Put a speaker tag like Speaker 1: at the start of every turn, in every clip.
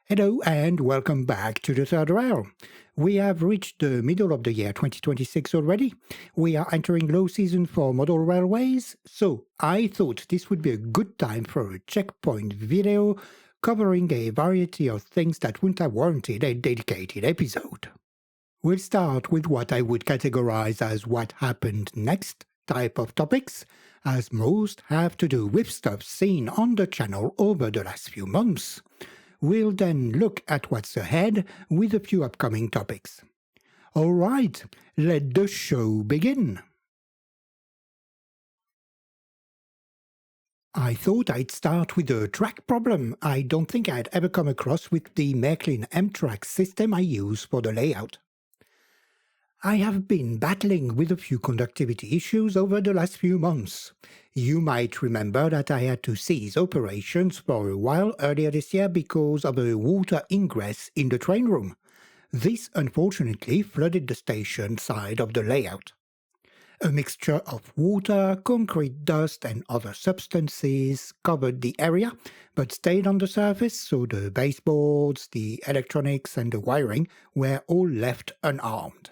Speaker 1: Hello and welcome back to the third rail. We have reached the middle of the year 2026 already. We are entering low season for model railways, so I thought this would be a good time for a checkpoint video covering a variety of things that wouldn't have warranted a dedicated episode. We'll start with what I would categorize as what happened next type of topics, as most have to do with stuff seen on the channel over the last few months. We'll then look at what's ahead with a few upcoming topics. Alright, let the show begin. I thought I'd start with a track problem I don't think I'd ever come across with the Märklin M-Track system I use for the layout. I have been battling with a few conductivity issues over the last few months. You might remember that I had to cease operations for a while earlier this year because of a water ingress in the train room. This unfortunately flooded the station side of the layout. A mixture of water, concrete dust and other substances covered the area, but stayed on the surface, so the baseboards, the electronics and the wiring were all left unharmed.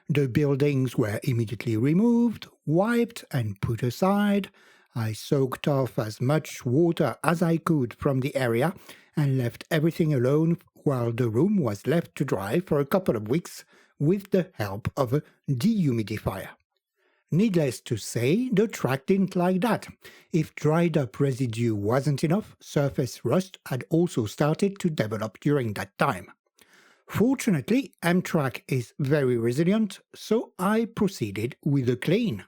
Speaker 1: The buildings were immediately removed, wiped and put aside. I soaked off as much water as I could from the area and left everything alone while the room was left to dry for a couple of weeks with the help of a dehumidifier. Needless to say, the track didn't like that. If dried up residue wasn't enough, surface rust had also started to develop during that time. Fortunately, M-Track is very resilient, so I proceeded with a clean.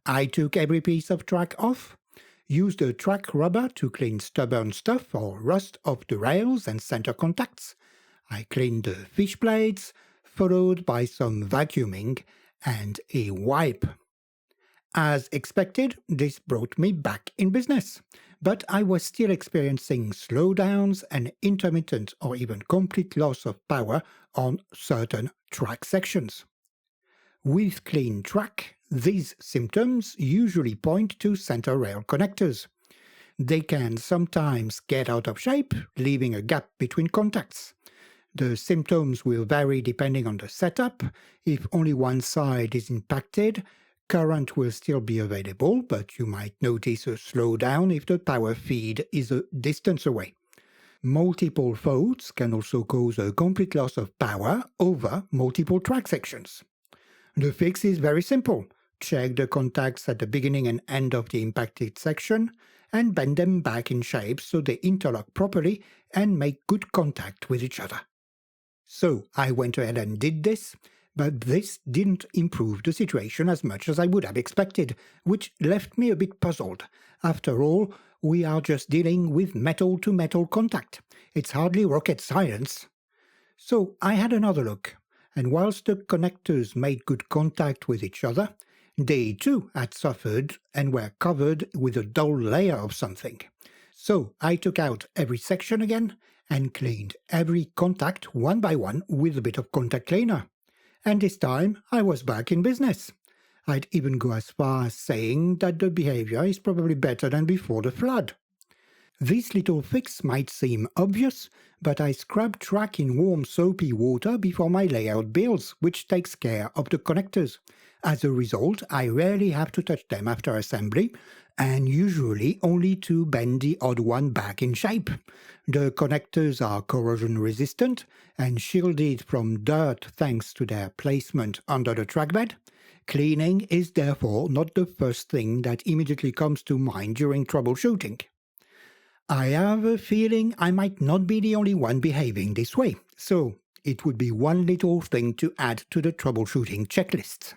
Speaker 1: I took every piece of track off, used a track rubber to clean stubborn stuff or rust off the rails and center contacts. I cleaned the fish plates, followed by some vacuuming and a wipe. As expected, this brought me back in business, but I was still experiencing slowdowns and intermittent or even complete loss of power on certain track sections. With clean track, these symptoms usually point to center rail connectors. They can sometimes get out of shape, leaving a gap between contacts. The symptoms will vary depending on the setup. If only one side is impacted, current will still be available, but you might notice a slowdown if the power feed is a distance away. Multiple faults can also cause a complete loss of power over multiple track sections. The fix is very simple. Check the contacts at the beginning and end of the impacted section and bend them back in shape so they interlock properly and make good contact with each other. So I went ahead and did this, but this didn't improve the situation as much as I would have expected, which left me a bit puzzled. After all, we are just dealing with metal-to-metal contact. It's hardly rocket science. So I had another look, and whilst the connectors made good contact with each other, they too had suffered and were covered with a dull layer of something. So I took out every section again and cleaned every contact one by one with a bit of contact cleaner. And this time I was back in business. I'd even go as far as saying that the behavior is probably better than before the flood. This little fix might seem obvious, but I scrub track in warm soapy water before my layout builds, which takes care of the connectors. As a result, I rarely have to touch them after assembly, and usually only to bend the odd one back in shape. The connectors are corrosion resistant and shielded from dirt thanks to their placement under the trackbed. Cleaning is therefore not the first thing that immediately comes to mind during troubleshooting. I have a feeling I might not be the only one behaving this way, so it would be one little thing to add to the troubleshooting checklist.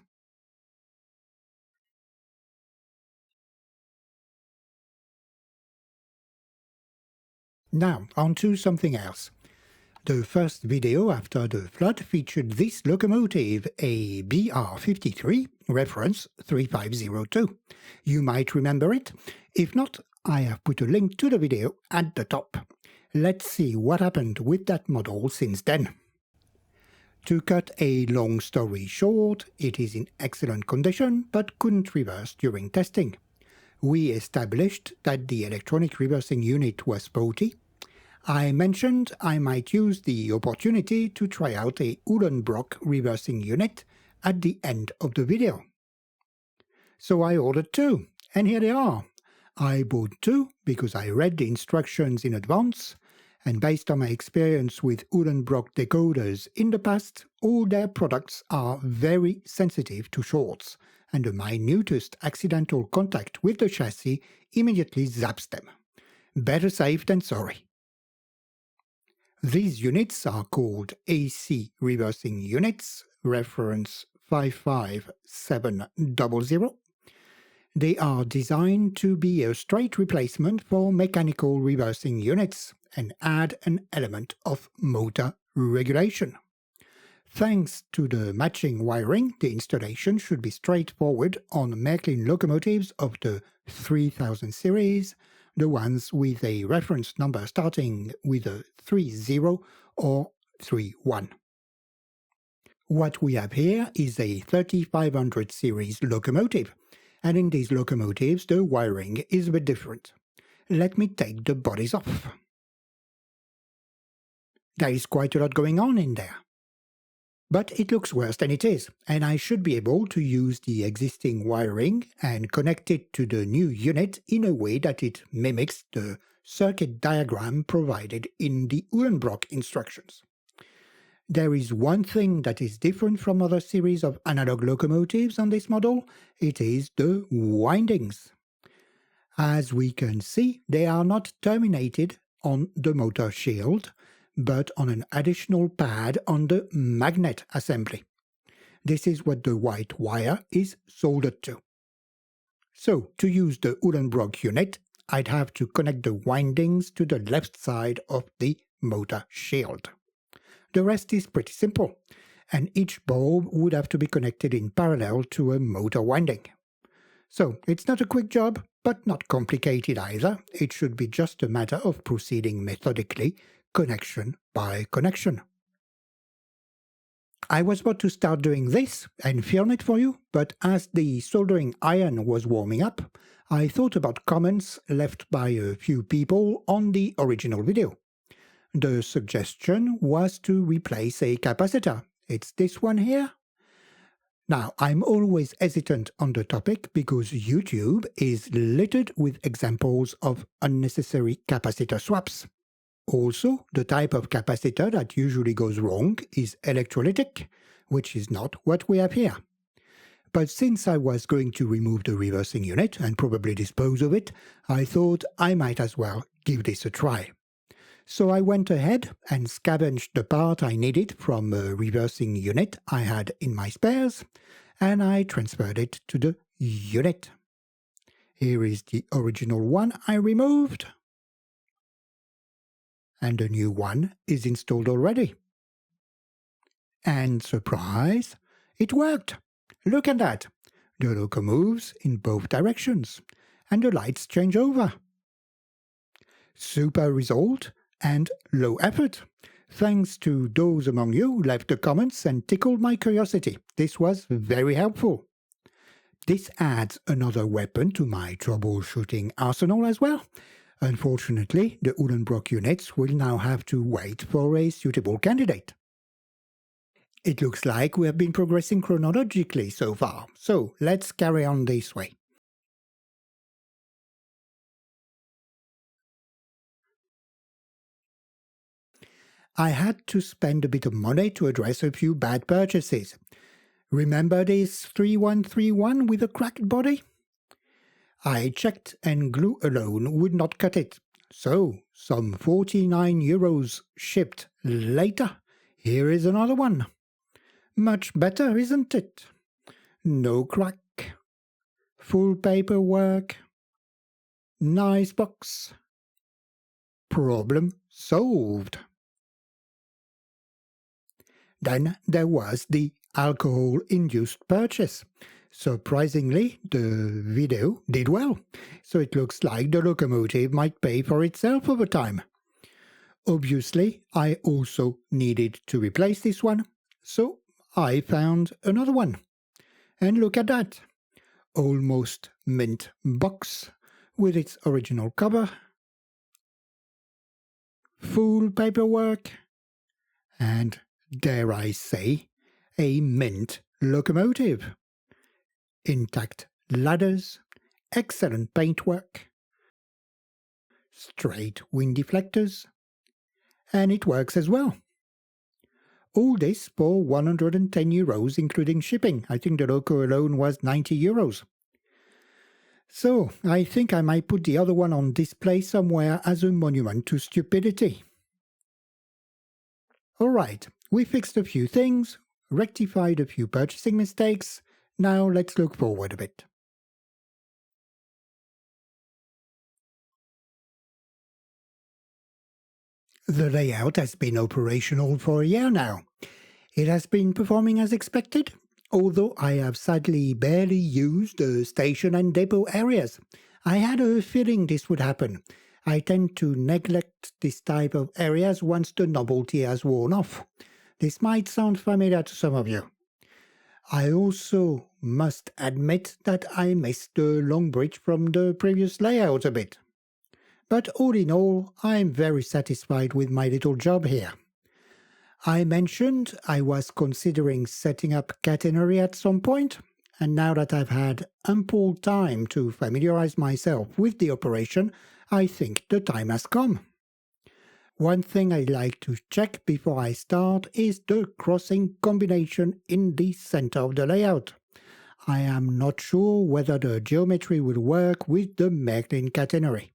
Speaker 1: Now, on to something else. The first video after the flood featured this locomotive, a BR53, reference 3502. You might remember it. If not, I have put a link to the video at the top. Let's see what happened with that model since then. To cut a long story short, it is in excellent condition but couldn't reverse during testing. We established that the electronic reversing unit was faulty. I mentioned I might use the opportunity to try out a Uhlenbrock reversing unit at the end of the video. So I ordered two, and here they are. I bought two because I read the instructions in advance, and based on my experience with Uhlenbrock decoders in the past, all their products are very sensitive to shorts, and the minutest accidental contact with the chassis immediately zaps them. Better safe than sorry. These units are called AC reversing units, reference 55700. They are designed to be a straight replacement for mechanical reversing units and add an element of motor regulation. Thanks to the matching wiring, the installation should be straightforward on Märklin locomotives of the 3000 series, the ones with a reference number starting with a 30 or 31. What we have here is a 3500 series locomotive, and in these locomotives the wiring is a bit different. Let me take the bodies off. There is quite a lot going on in there. But it looks worse than it is, and I should be able to use the existing wiring and connect it to the new unit in a way that it mimics the circuit diagram provided in the Uhlenbrock instructions. There is one thing that is different from other series of analog locomotives on this model. It is the windings. As we can see, they are not terminated on the motor shield, but on an additional pad on the magnet assembly. This is what the white wire is soldered to. So, to use the Uhlenbrock unit, I'd have to connect the windings to the left side of the motor shield. The rest is pretty simple, and each bulb would have to be connected in parallel to a motor winding. So, it's not a quick job, but not complicated either. It should be just a matter of proceeding methodically, connection by connection. I was about to start doing this and film it for you, but as the soldering iron was warming up, I thought about comments left by a few people on the original video. The suggestion was to replace a capacitor. It's this one here. Now, I'm always hesitant on the topic because YouTube is littered with examples of unnecessary capacitor swaps. Also, the type of capacitor that usually goes wrong is electrolytic, which is not what we have here. But since I was going to remove the reversing unit and probably dispose of it, I thought I might as well give this a try. So I went ahead and scavenged the part I needed from a reversing unit I had in my spares, and I transferred it to the unit. Here is the original one I removed, and the new one is installed already. And surprise, it worked! Look at that! The loco moves in both directions, and the lights change over. Super result and low effort. Thanks to those among you who left the comments and tickled my curiosity. This was very helpful. This adds another weapon to my troubleshooting arsenal as well. Unfortunately, the Uhlenbrock units will now have to wait for a suitable candidate. It looks like we have been progressing chronologically so far, so let's carry on this way. I had to spend a bit of money to address a few bad purchases. Remember this 3131 with a cracked body? I checked and glue alone would not cut it. So, some 49 euros shipped later, here is another one. Much better, isn't it? No crack. Full paperwork. Nice box. Problem solved. Then there was the alcohol-induced purchase. Surprisingly, the video did well, so it looks like the locomotive might pay for itself over time. Obviously, I also needed to replace this one, so I found another one. And look at that! Almost mint box with its original cover. full paperwork, and, dare I say, a mint locomotive. Intact ladders, excellent paintwork, straight wind deflectors, and it works as well. All this for €110, including shipping. I think the loco alone was €90. So, I think I might put the other one on display somewhere as a monument to stupidity. Alright, we fixed a few things, rectified a few purchasing mistakes. Now let's look forward a bit. The layout has been operational for a year now. It has been performing as expected, although I have sadly barely used the station and depot areas. I had a feeling this would happen. I tend to neglect this type of areas once the novelty has worn off. This might sound familiar to some of you. I also must admit that I missed the long bridge from the previous layout a bit. But all in all, I am very satisfied with my little job here. I mentioned I was considering setting up Catenary at some point, and now that I've had ample time to familiarize myself with the operation, I think the time has come. One thing I like to check before I start is the crossing combination in the center of the layout. I am not sure whether the geometry will work with the Märklin catenary.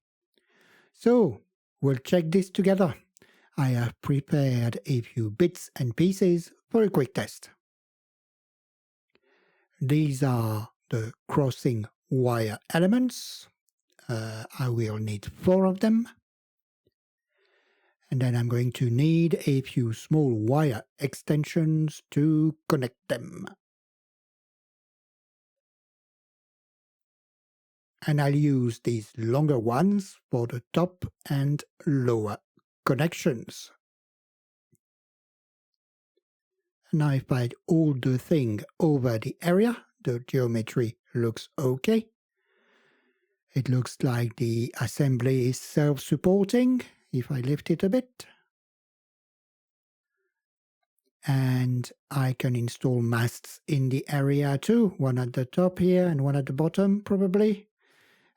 Speaker 1: So, we'll check this together. I have prepared a few bits and pieces for a quick test. These are the crossing wire elements. I will need 4 of them. And then I'm going to need a few small wire extensions to connect them. And I'll use these longer ones for the top and lower connections. Now if I hold the thing over the area, the geometry looks okay. It looks like the assembly is self-supporting if I lift it a bit. And I can install masts in the area too, one at the top here and one at the bottom probably.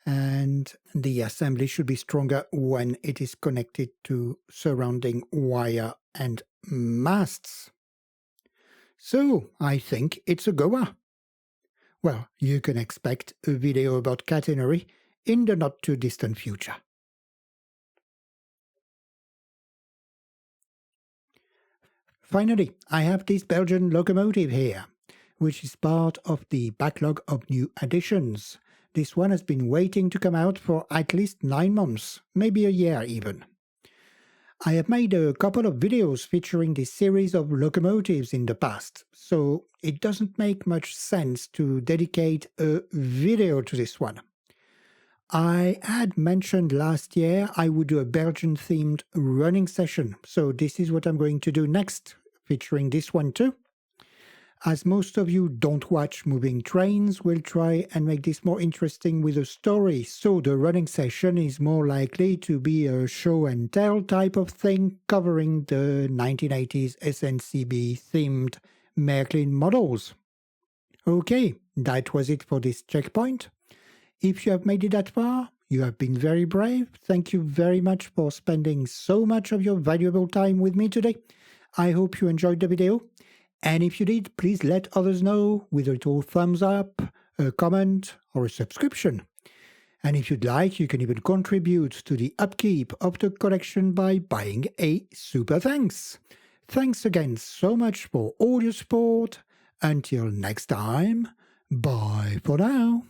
Speaker 1: And the assembly should be stronger when it is connected to surrounding wire and masts. So I think it's a goer. Well, you can expect a video about catenary in the not too distant future. Finally, I have this Belgian locomotive here, which is part of the backlog of new additions. This one has been waiting to come out for at least 9 months, maybe a year even. I have made a couple of videos featuring this series of locomotives in the past, so it doesn't make much sense to dedicate a video to this one. I had mentioned last year I would do a Belgian-themed running session, so this is what I'm going to do next, featuring this one too. As most of you don't watch moving trains, we'll try and make this more interesting with a story, so the running session is more likely to be a show and tell type of thing covering the 1980s SNCB themed Märklin models. Okay, that was it for this checkpoint. If you have made it that far, you have been very brave. Thank you very much for spending so much of your valuable time with me today. I hope you enjoyed the video. And if you did, please let others know with a little thumbs up, a comment, or a subscription. And if you'd like, you can even contribute to the upkeep of the collection by buying a super thanks. Thanks again so much for all your support. Until next time, bye for now.